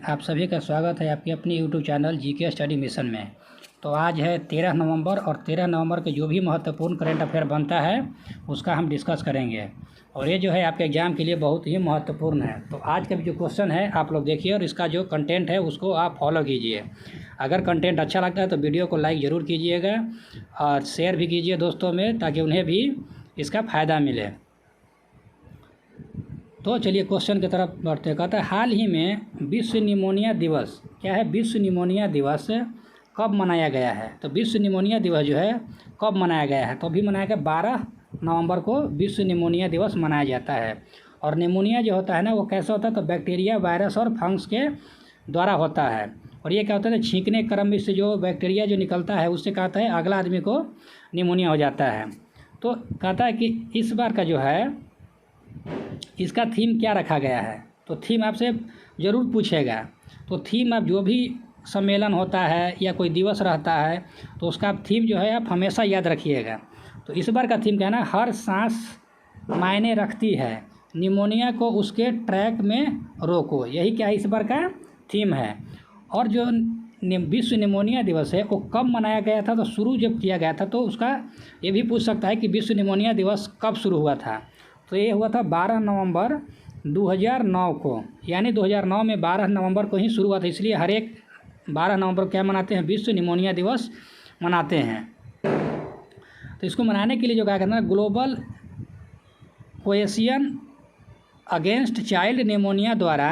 आप सभी का स्वागत है आपके अपने YouTube channel GK study mission में। तो आज है 13 नवंबर और 13 नवंबर के जो भी महत्वपूर्ण करंट अफेयर बनता है उसका हम डिस्कस करेंगे। और ये जो है आपके एग्ज़ाम के लिए बहुत ही महत्वपूर्ण है। तो आज का भी जो क्वेश्चन है आप लोग देखिए और इसका जो कंटेंट है उसको आप फॉलो कीजिए। अगर कंटेंट अच्छा लगता है तो वीडियो को लाइक ज़रूर कीजिएगा और शेयर भी कीजिए दोस्तों में, ताकि उन्हें भी इसका फ़ायदा मिले। तो चलिए क्वेश्चन की तरफ बढ़ते। कहता है हाल ही में विश्व निमोनिया दिवस क्या है, विश्व निमोनिया दिवस कब मनाया गया है। तो विश्व निमोनिया दिवस जो है कब मनाया गया है, तो अभी मनाया गया 12 नवंबर को विश्व निमोनिया दिवस मनाया जाता है। और निमोनिया जो होता है ना वो कैसा होता है, तो बैक्टीरिया, वायरस और फंगस के द्वारा होता है। और ये क्या होता है, छींकने क्रम में से जो बैक्टीरिया जो निकलता है उससे कहता है अगला आदमी को निमोनिया हो जाता है। तो कहता है कि इस बार का जो है इसका थीम क्या रखा गया है। तो थीम आपसे ज़रूर पूछेगा। तो थीम आप जो भी सम्मेलन होता है या कोई दिवस रहता है तो उसका थीम जो है आप हमेशा याद रखिएगा। तो इस बार का थीम क्या है ना, हर सांस मायने रखती है, निमोनिया को उसके ट्रैक में रोको। यही क्या है इस बार का थीम है। और जो विश्व निमोनिया दिवस है वो कब मनाया गया था, तो शुरू जब किया गया था तो उसका ये भी पूछ सकता है कि विश्व निमोनिया दिवस कब शुरू हुआ था। तो ये हुआ था 12 नवंबर 2009 को, यानी 2009 में 12 नवंबर को ही शुरू हुआ था। इसलिए हर एक 12 नवंबर को क्या मनाते हैं, विश्व निमोनिया दिवस मनाते हैं। तो इसको मनाने के लिए जो क्या करना है, global coalition against child pneumonia द्वारा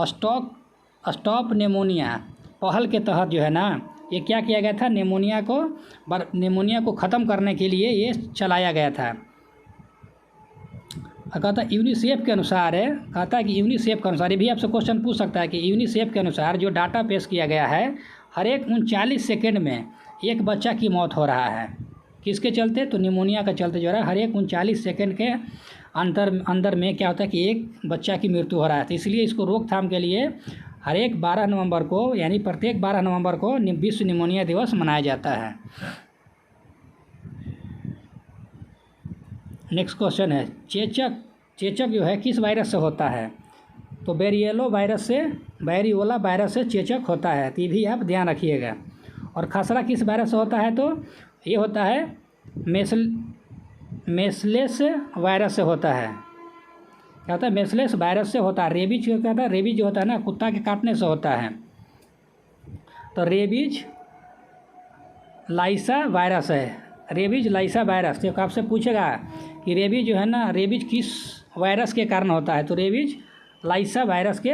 स्टॉप निमोनिया पहल के तहत जो है ना ये क्या किया गया था, निमोनिया को ख़त्म करने के लिए ये चलाया गया था। कहता है यूनिसेफ के अनुसार है, कहता है कि यूनिसेफ के अनुसार, ये भी आपसे क्वेश्चन पूछ सकता है कि यूनिसेफ के अनुसार जो डाटा पेश किया गया है, हर एक 39 सेकेंड में एक बच्चा की मौत हो रहा है। किसके चलते, तो निमोनिया का चलते जो है हर एक 39 सेकेंड के अंदर में क्या होता है कि एक बच्चा की मृत्यु हो रहा है। तो इसलिए इसको रोकथाम के लिए हर एक 12 नवंबर को, यानी प्रत्येक 12 नवंबर को विश्व निमोनिया दिवस मनाया जाता है। नेक्स्ट क्वेश्चन है चेचक जो है किस वायरस से होता है। तो बैरियोला वायरस से चेचक होता है। तो ये भी आप ध्यान रखिएगा। और खसरा किस वायरस से होता है, तो ये होता है मेसलेस वायरस से होता है। क्या होता है, मेसलेस वायरस से होता है। रेबीज क्या होता है, रेबीज जो होता है ना कुत्ता के काटने से होता है। तो रेबीज लाइसा वायरस है, रेबीज लाइसा वायरस। तो आपसे पूछेगा कि रेबीज जो है ना, रेबीज किस वायरस के कारण होता है, तो रेबीज लाइसा वायरस के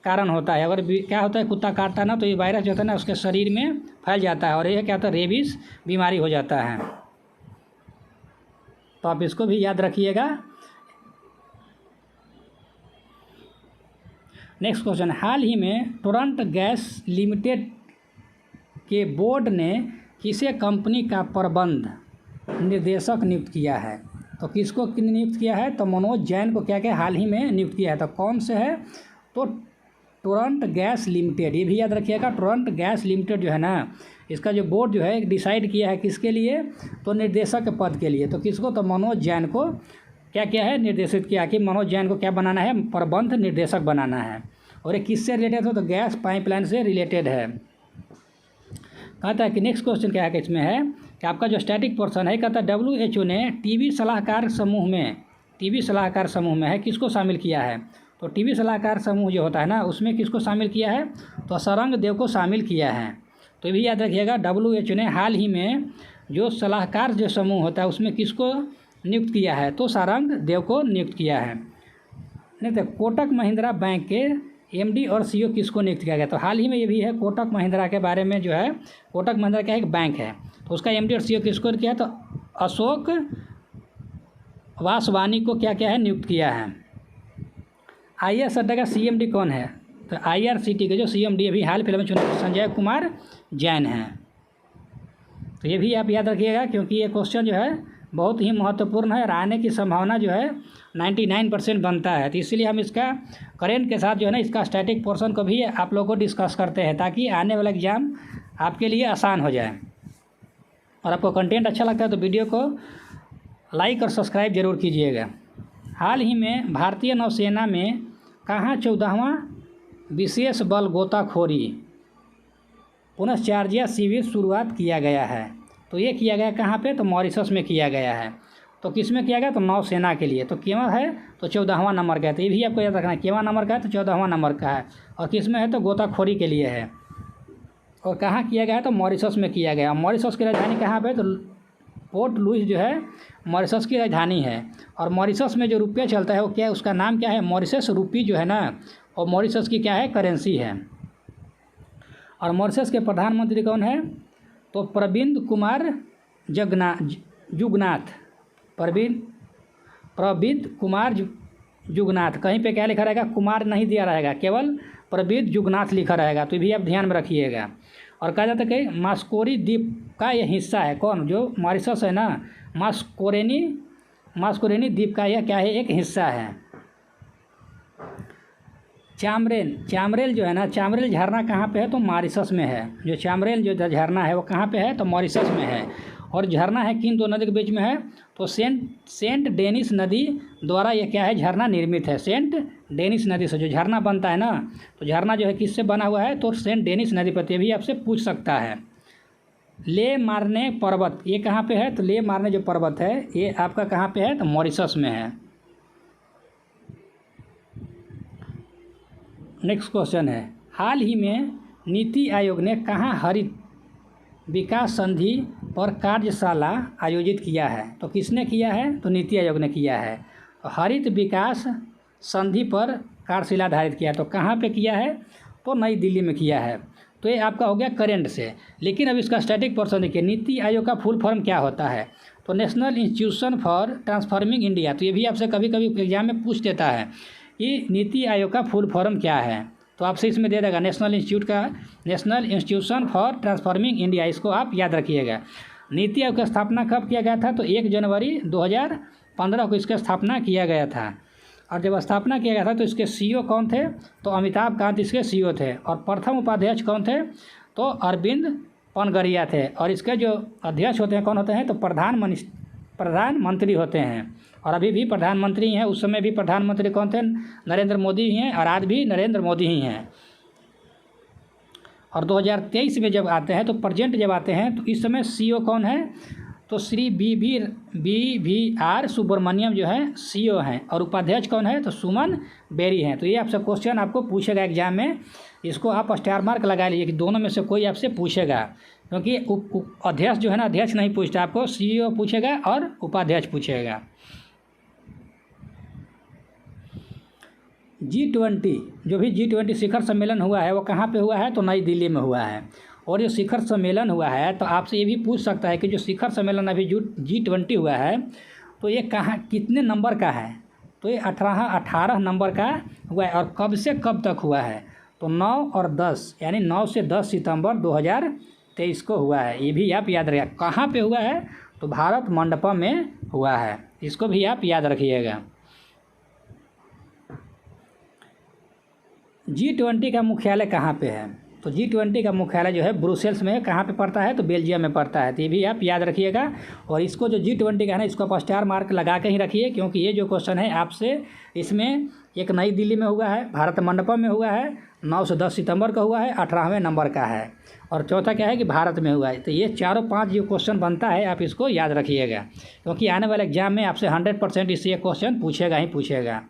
कारण होता है। अगर क्या होता है, कुत्ता काटता है ना तो ये वायरस जो होता है ना उसके शरीर में फैल जाता है और ये क्या होता है, रेबीज बीमारी हो जाता है। तो आप इसको भी याद रखिएगा। नेक्स्ट क्वेश्चन, हाल ही में टोरंट गैस लिमिटेड के बोर्ड ने किसे कंपनी का प्रबंध निर्देशक नियुक्त किया है। तो किसको नियुक्त किया है, तो मनोज जैन को क्या क्या हाल ही में नियुक्त किया है। तो कौन से है, तो टोरंट गैस लिमिटेड। ये भी याद रखिएगा, टोरंट गैस लिमिटेड जो है ना इसका जो बोर्ड जो है डिसाइड किया है किसके लिए, तो निर्देशक के पद के लिए। तो किसको, तो मनोज जैन को क्या किया है, निर्देशित किया कि मनोज जैन को क्या बनाना है, प्रबंध निर्देशक बनाना है। और ये किससे रिलेटेड हो, तो गैस पाइपलाइन से रिलेटेड है। कहता है कि नेक्स्ट क्वेश्चन क्या है कि इसमें है कि आपका जो स्टैटिक पोर्शन है, कहता है WHO ने टीबी सलाहकार समूह में है किसको शामिल किया है। तो टीबी सलाहकार समूह जो होता है ना उसमें किसको शामिल किया है, तो सरंग देव को शामिल किया है। तो ये भी याद रखिएगा, WHO ने हाल ही में जो सलाहकार जो समूह होता है उसमें किसको नियुक्त किया है, तो सरंग देव को नियुक्त किया है। नहीं तो कोटक महिंद्रा बैंक के MD और CEO किसको नियुक्त किया गया। तो हाल ही में ये भी है कोटक महिंद्रा के बारे में, जो है कोटक महिंद्रा का एक बैंक है तो उसका MD और CEO किसको किया, तो अशोक वासवानी को क्या क्या है, नियुक्त किया है। IRCTC अड्डा का CMD कौन है, तो IRCTC के जो CMD अभी हाल फिलहाल में चुने संजय कुमार जैन हैं। तो ये भी आप याद रखिएगा क्योंकि ये क्वेश्चन जो है बहुत ही महत्वपूर्ण है और आने की संभावना जो है 99% बनता है। तो इसलिए हम इसका करेंट के साथ जो है ना इसका स्टैटिक पोर्शन को भी आप लोगों को डिस्कस करते हैं ताकि आने वाला एग्ज़ाम आपके लिए आसान हो जाए। और आपको कंटेंट अच्छा लगता है तो वीडियो को लाइक और सब्सक्राइब जरूर कीजिएगा। हाल ही में भारतीय नौसेना में कहाँ 14वां विशेष बल गोताखोरी पुनश्चार्जिया शिविर शुरुआत किया गया है। तो ये किया गया कहाँ पे? तो मॉरिशस में किया गया है। तो किस में किया गया? तो नौसेना के लिए। तो केवल है तो 14वां नंबर का है। तो ये भी आपको याद रखना है, केवल नंबर का है तो 14वां नंबर का है। और किस में है? तो गोताखोरी के लिए है। और कहाँ किया गया है? तो मॉरिशस में किया गया। मॉरिशस की राजधानी कहाँ पे? तो पोर्ट लुइस जो है मॉरिशस की राजधानी है। और मॉरिशस में जो रुपया चलता है वो क्या है? उसका नाम क्या है? मॉरिशस रुपी जो है ना, और मॉरिशस की क्या है? करेंसी है। और मॉरिशस के प्रधानमंत्री कौन है? तो प्रविंद कुमार जुगनाथ। प्रविंद कुमार जुगनाथ। कहीं पे क्या लिखा रहेगा? कुमार नहीं दिया रहेगा, केवल प्रविंद जुगनाथ लिखा रहेगा। तो भी आप ध्यान में रखिएगा। और कहा जाता है कि मास्कोरी द्वीप का यह हिस्सा है। कौन? जो मॉरिशस है ना, मास्कोरेनी द्वीप का यह क्या है? एक हिस्सा है। चामरेल जो है ना, चामरेल झरना कहाँ पे है? तो मॉरिशस में है। जो चामरेल जो झरना है वो कहाँ पे है? तो मॉरिशस में है। और झरना है किन दो नदी के बीच में है? तो सेंट डेनिस नदी द्वारा ये क्या है? झरना निर्मित है। सेंट डेनिस नदी से जो झरना बनता है ना, तो झरना जो है किससे बना हुआ है? तो सेंट डेनिस नदी पर। ये भी आपसे पूछ सकता है। ले मारने पर्वत ये कहाँ पे है? तो ले मारने जो पर्वत है ये आपका कहाँ पे है? तो मॉरिशस में है। नेक्स्ट क्वेश्चन है, हाल ही में नीति आयोग ने कहाँ हरित विकास संधि पर कार्यशाला आयोजित किया है? तो किसने किया है? तो नीति आयोग ने किया है। हरित विकास संधि पर कार्यशाला आधारित किया है। तो कहाँ पे किया है? तो नई दिल्ली में किया है। तो ये आपका हो गया करेंट से। लेकिन अब इसका स्टैटिक पोर्शन देखिए, नीति आयोग का फुल फॉर्म क्या होता है? तो national institution for transforming India. तो ये भी आपसे कभी कभी एग्जाम में पूछ देता है कि नीति आयोग का फुल फॉर्म क्या है। तो आपसे इसमें दे देगा national institution for transforming India. इसको आप याद रखिएगा। नीति आयोग की स्थापना कब किया गया था? तो 1 जनवरी 2015 को इसकी स्थापना किया गया था। और जब स्थापना किया गया था तो इसके सीईओ कौन थे? तो अमिताभ कांत इसके सीईओ थे। और प्रथम उपाध्यक्ष कौन थे? तो अरविंद पनगरिया थे। और इसके जो अध्यक्ष होते हैं कौन होते हैं? तो प्रधानमंत्री होते हैं। और अभी भी प्रधानमंत्री हैं। उस समय भी प्रधानमंत्री कौन थे? नरेंद्र मोदी ही हैं। और आज भी नरेंद्र मोदी ही हैं। और 2023 में जब आते हैं तो प्रेजेंट जब आते हैं तो इस समय सीईओ कौन है? तो श्री BVR सुब्रमण्यम जो है सीईओ हैं। और उपाध्यक्ष कौन है? तो सुमन बेरी हैं। तो ये आपसे क्वेश्चन आपको पूछेगा एग्जाम में। इसको आप स्टार मार्क लगा लीजिए कि दोनों में से कोई आपसे पूछेगा। क्योंकि अध्यक्ष जो है ना, अध्यक्ष नहीं पूछता आपको, सीईओ पूछेगा और उपाध्यक्ष पूछेगा। G20 जो भी G20 शिखर सम्मेलन हुआ है वो कहाँ पे हुआ है? तो नई दिल्ली में हुआ है। और ये शिखर सम्मेलन हुआ है तो आपसे ये भी पूछ सकता है कि जो शिखर सम्मेलन अभी G20 हुआ है तो ये कहाँ कितने नंबर का है? तो ये 18 नंबर का हुआ है। और कब से कब तक हुआ है? तो 9 और 10 यानी 9 से 10 सितंबर 2023 को हुआ है। ये भी आप याद रखिएगा। कहाँ पे हुआ है? तो भारत मंडपम में हुआ है। इसको भी आप याद रखिएगा। G20 का मुख्यालय कहाँ पे है? तो G20 का मुख्यालय जो है ब्रुसेल्स में है। कहाँ पे पड़ता है? तो बेल्जियम में पड़ता है। तो ये भी आप याद रखिएगा। और इसको जो G20 का है ना, इसको आप स्टार मार्क लगा के ही रखिए। क्योंकि ये जो क्वेश्चन है आपसे इसमें एक नई दिल्ली में हुआ है, भारत मंडपम में हुआ है, 9 से 10 सितंबर का हुआ है, 18वें नंबर का है। और चौथा क्या है कि भारत में हुआ है। तो ये 4-5 जो क्वेश्चन बनता है आप इसको याद रखिएगा। क्योंकि आने वाले एग्जाम में आपसे 100% इससे ये क्वेश्चन पूछेगा ही पूछेगा।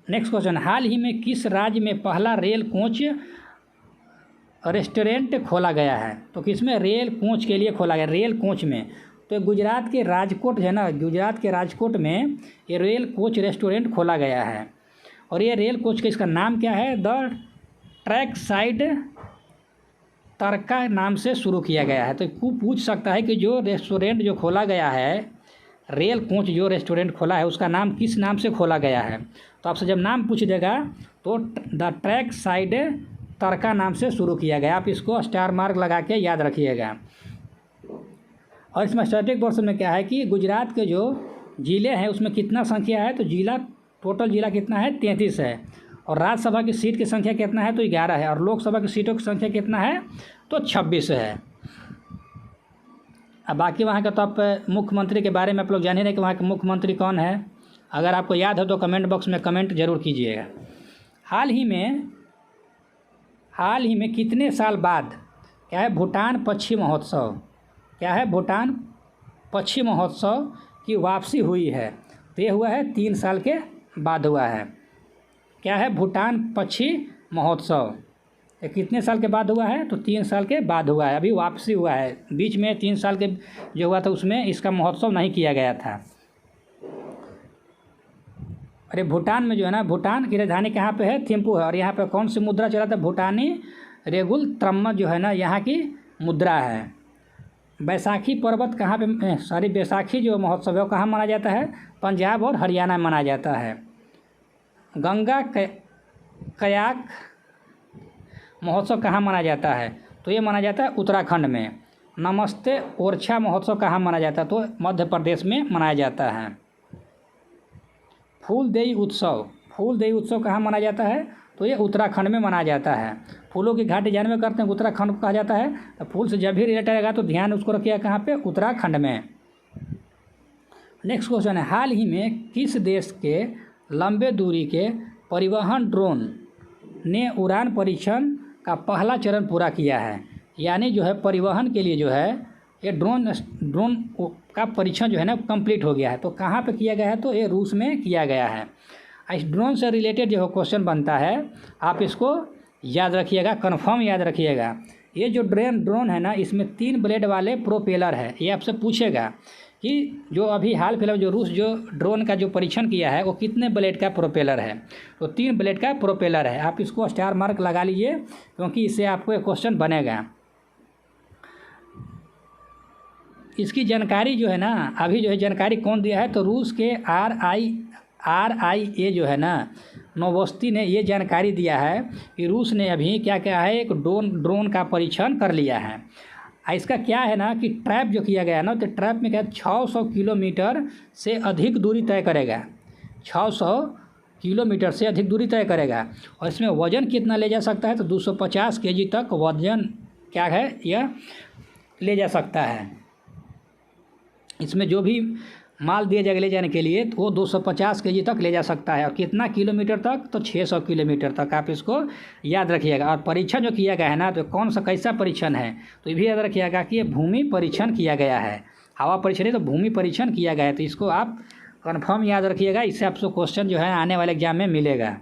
नेक्स्ट क्वेश्चन, हाल ही में किस राज्य में पहला रेल कोच रेस्टोरेंट खोला गया है? तो किसमें? रेल कोच के लिए खोला गया, रेल कोच में। तो गुजरात के राजकोट है ना, गुजरात के राजकोट में ये रेल कोच रेस्टोरेंट खोला गया है। और ये रेल कोच का इसका नाम क्या है? द ट्रैक साइड तरका नाम से शुरू किया गया है। तो पूछ सकता है कि जो रेस्टोरेंट जो खोला गया है, रेल कोच जो रेस्टोरेंट खोला है उसका नाम किस नाम से खोला गया है? तो आपसे जब नाम पूछ देगा तो द ट्रैक साइड तरका नाम से शुरू किया गया। आप इसको स्टार मार्क लगा के याद रखिएगा। और इसमें स्टैटिक पोर्शन में क्या है कि गुजरात के जो ज़िले हैं उसमें कितना संख्या है? तो टोटल ज़िला कितना है? 33 है। और राज्यसभा की सीट की संख्या कितना है? तो 11 है। और लोकसभा की सीटों की संख्या कितना है? तो 26 है। अब बाकी वहाँ का तो आप मुख्यमंत्री के बारे में आप लोग जान ही रहे कि वहाँ के मुख्यमंत्री कौन है। अगर आपको याद हो तो कमेंट बॉक्स में कमेंट जरूर कीजिएगा। हाल ही में कितने साल बाद क्या है भूटान पक्षी महोत्सव, क्या है भूटान पक्षी महोत्सव की वापसी हुई है? तो ये हुआ है 3 साल के बाद हुआ है। क्या है भूटान पक्षी महोत्सव, ये कितने साल के बाद हुआ है? तो 3 साल के बाद हुआ है, अभी वापसी हुआ है। बीच में 3 साल के जो हुआ था उसमें इसका महोत्सव नहीं किया गया था। अरे भूटान में जो है ना, भूटान की राजधानी कहाँ पे है? थिम्पू है। और यहाँ पे कौन सी मुद्रा चला था? भूटानी रेगुल त्रम्म जो है ना यहाँ की मुद्रा है। बैसाखी पर्वत कहाँ पे बैसाखी जो महोत्सव है वो कहाँ मनाया जाता है? पंजाब और हरियाणा में मनाया जाता है। गंगा कयाक महोत्सव कहाँ मनाया जाता है? तो ये मनाया जाता है उत्तराखंड में। नमस्ते ओरछा महोत्सव कहाँ मनाया जाता है? तो मध्य प्रदेश में मनाया जाता है। फूलदेई उत्सव कहाँ मनाया जाता है? तो ये उत्तराखंड में मनाया जाता है। फूलों की घाटी जानवे करते हैं उत्तराखंड को कहा जाता है। तो फूल से जब भी रिलेटेड रहेगा तो ध्यान उसको रखिएगा कहाँ पे? उत्तराखंड में। नेक्स्ट क्वेश्चन है, हाल ही में किस देश के लंबे दूरी के परिवहन ड्रोन ने उड़ान परीक्षण का पहला चरण पूरा किया है? यानी जो है परिवहन के लिए जो है ये ड्रोन का परीक्षण जो है ना कंप्लीट हो गया है। तो कहाँ पे किया गया है? तो ये रूस में किया गया है। इस ड्रोन से रिलेटेड जो क्वेश्चन बनता है आप इसको याद रखिएगा, कन्फर्म याद रखिएगा। ये जो ड्रोन है ना इसमें 3 ब्लेड वाले प्रोपेलर है। ये आपसे पूछेगा कि जो अभी हाल फिलहाल जो रूस जो ड्रोन का जो परीक्षण किया है वो कितने ब्लेड का प्रोपेलर है? तो 3 ब्लेड का प्रोपेलर है। आप इसको स्टार मार्क लगा लीजिए क्योंकि इससे आपको एक क्वेश्चन बनेगा। इसकी जानकारी जो है ना अभी जो है जानकारी कौन दिया है? तो रूस के RIA जो है ना नोवोस्ती ने ये जानकारी दिया है कि रूस ने अभी क्या क्या है एक ड्रोन का परीक्षण कर लिया है। इसका क्या है ना कि ट्रैप जो किया गया है ना तो ट्रैप में क्या 600 किलोमीटर से अधिक दूरी तय करेगा। 600 किलोमीटर से अधिक दूरी तय करेगा। और इसमें वज़न कितना ले जा सकता है? तो 250 kg तक वज़न क्या है यह ले जा सकता है। इसमें जो भी माल दिया जाएगा ले जाने के लिए तो वो 250 kg तक ले जा सकता है। और कितना किलोमीटर तक? तो 600 किलोमीटर तक। आप इसको याद रखिएगा। और परीक्षण जो किया गया है ना तो कौन सा कैसा परीक्षण है? तो ये भी याद रखिएगा कि ये भूमि परीक्षण किया गया है। हवा परीक्षण नहीं तो भूमि परीक्षण किया गया है। तो इसको आप कन्फर्म याद रखिएगा, इससे आपको क्वेश्चन जो है आने वाले एग्जाम में मिलेगा।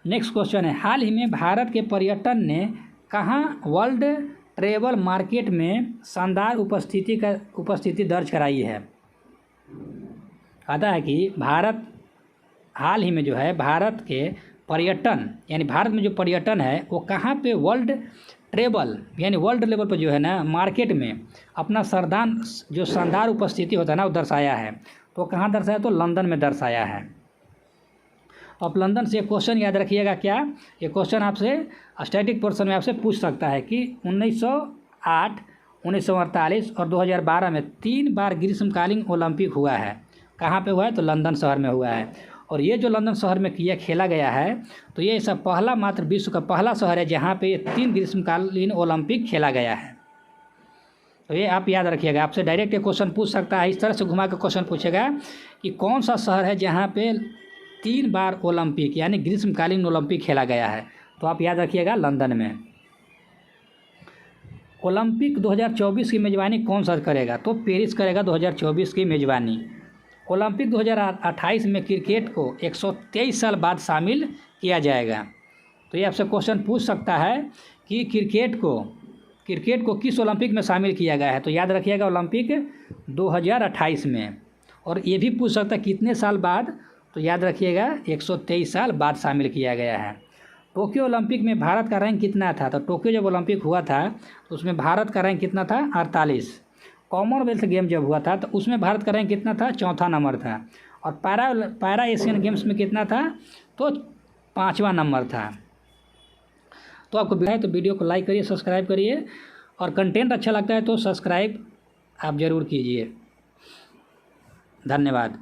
नेक्स्ट क्वेश्चन है, हाल ही में भारत के पर्यटन ने कहाँ वर्ल्ड ट्रेवल मार्केट में शानदार उपस्थिति दर्ज कराई है? कहता है कि भारत हाल ही में जो है भारत के पर्यटन यानी भारत में जो पर्यटन है वो कहाँ पे वर्ल्ड ट्रेवल यानी वर्ल्ड लेवल पर जो है ना मार्केट में अपना शानदार उपस्थिति होता है ना वो दर्शाया है। तो कहाँ दर्शाया? तो लंदन में दर्शाया है। अब लंदन से क्वेश्चन याद रखिएगा, क्या ये क्वेश्चन आपसे स्टैटिक पोर्शन में आपसे पूछ सकता है कि 1908, 1948 और 2012 में 3 बार ग्रीष्मकालीन ओलंपिक हुआ है। कहाँ पे हुआ है? तो लंदन शहर में हुआ है। और ये जो लंदन शहर में खेला गया है तो ये ऐसा पहला मात्र विश्व का पहला शहर है जहाँ पे 3 ग्रीष्मकालीन ओलंपिक खेला गया है। तो ये आप याद रखिएगा। आपसे डायरेक्ट ये क्वेश्चन पूछ सकता है, इस तरह से घुमा के क्वेश्चन पूछेगा कि कौन सा शहर है जहाँ पे 3 बार ओलंपिक यानी ग्रीष्मकालीन ओलंपिक खेला गया है? तो आप याद रखिएगा लंदन में। ओलंपिक 2024 की मेज़बानी कौन सा करेगा? तो पेरिस करेगा 2024 की मेज़बानी। ओलंपिक 2028 में क्रिकेट को 123 साल बाद शामिल किया जाएगा। तो ये आपसे क्वेश्चन पूछ सकता है कि क्रिकेट को किस ओलंपिक में शामिल किया गया है? तो याद रखिएगा ओलंपिक 2028 में। और ये भी पूछ सकता है कितने साल बाद? तो याद रखिएगा 123 साल बाद शामिल किया गया है। टोक्यो ओलंपिक में भारत का रैंक कितना था? तो टोक्यो जब ओलंपिक हुआ था तो उसमें भारत का रैंक कितना था? 48। कॉमनवेल्थ गेम जब हुआ था तो उसमें भारत का रैंक कितना था? 4था नंबर था। और पैरा एशियन गेम्स में कितना था? तो 5वां नंबर था। तो आपको तो वीडियो को लाइक करिए, सब्सक्राइब करिए और कंटेंट अच्छा लगता है तो सब्सक्राइब आप ज़रूर कीजिए। धन्यवाद।